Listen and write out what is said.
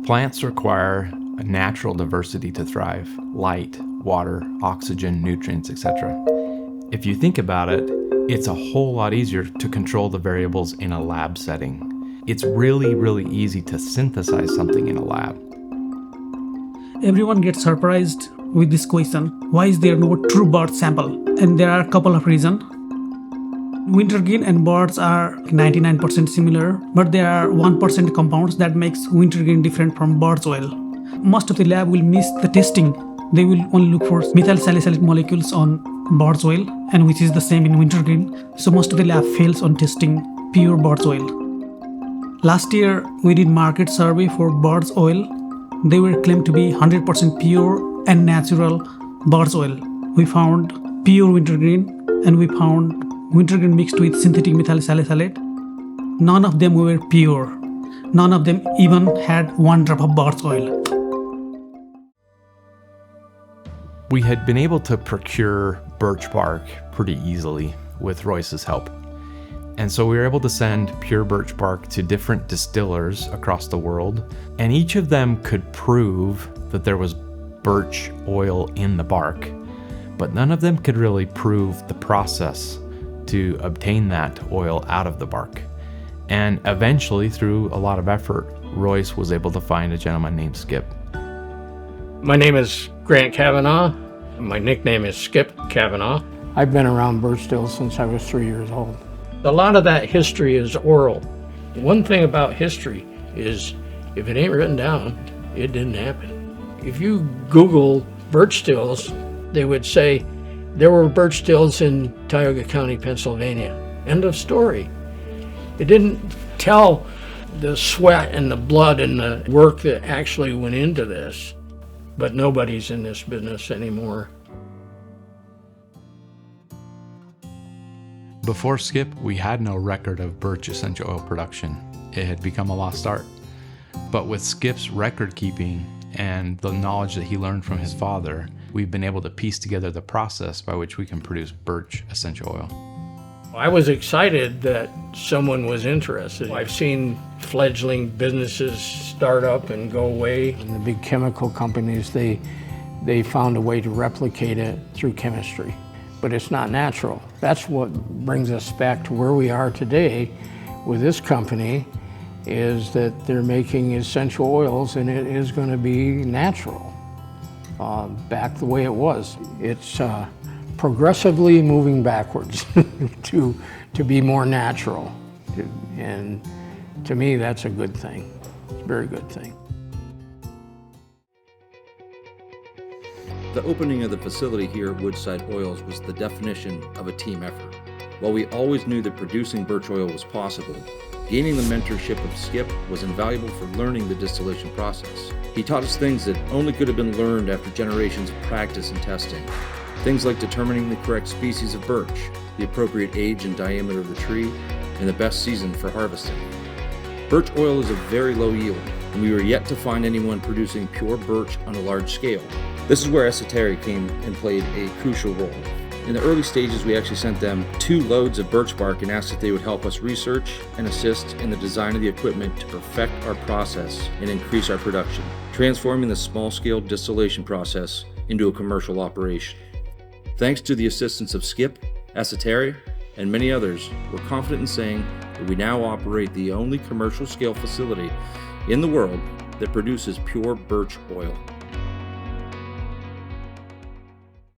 Plants require a natural diversity to thrive: light, water, oxygen, nutrients, etc. If you think about it, it's a whole lot easier to control the variables in a lab setting. It's really, really easy to synthesize something in a lab. Everyone gets surprised with this question: why is there no true bird sample? And there are a couple of reasons. Wintergreen and birds are 99% similar, but there are 1% compounds that makes wintergreen different from bird's oil. Most of the lab will miss the testing. They will only look for methyl salicylate molecules on bird's oil, and which is the same in wintergreen. So most of the lab fails on testing pure bird's oil. Last year, we did market survey for bird's oil. They were claimed to be 100% pure and natural bird's oil. We found pure wintergreen, and we found wintergreen mixed with synthetic methyl salicylate. None of them were pure. None of them even had 1 drop of bird's oil. We had been able to procure birch bark pretty easily with Royce's help. And so we were able to send pure birch bark to different distillers across the world, and each of them could prove that there was birch oil in the bark, but none of them could really prove the process to obtain that oil out of the bark. And eventually, through a lot of effort, Royce was able to find a gentleman named Skip. My name is Grant Kavanaugh. My nickname is Skip Kavanaugh. I've been around birch stills since I was 3 years old. A lot of that history is oral. One thing about history is if it ain't written down, it didn't happen. If you Google birch stills, they would say there were birch stills in Tioga County, Pennsylvania. End of story. It didn't tell the sweat and the blood and the work that actually went into this. But nobody's in this business anymore. Before Skip, we had no record of Birch Essential oil production. It had become a lost art. But with Skip's record keeping and the knowledge that he learned from his father, we've been able to piece together the process by which we can produce Birch Essential oil. I was excited that someone was interested. I've seen fledgling businesses start up and go away. And the big chemical companies, they found a way to replicate it through chemistry. But it's not natural. That's what brings us back to where we are today with this company, is that they're making essential oils and it is going to be natural, back the way it was. It's progressively moving backwards to be more natural. And to me, that's a good thing. It's a very good thing. The opening of the facility here at Woodside Oils was the definition of a team effort. While we always knew that producing birch oil was possible, gaining the mentorship of Skip was invaluable for learning the distillation process. He taught us things that only could have been learned after generations of practice and testing. Things like determining the correct species of birch, the appropriate age and diameter of the tree, and the best season for harvesting. Birch oil is a very low yield, and we were yet to find anyone producing pure birch on a large scale. This is where doTERRA came and played a crucial role. In the early stages, we actually sent them 2 loads of birch bark and asked if they would help us research and assist in the design of the equipment to perfect our process and increase our production, transforming the small-scale distillation process into a commercial operation. Thanks to the assistance of Skip, doTERRA, and many others, we're confident in saying that we now operate the only commercial-scale facility in the world that produces pure birch oil.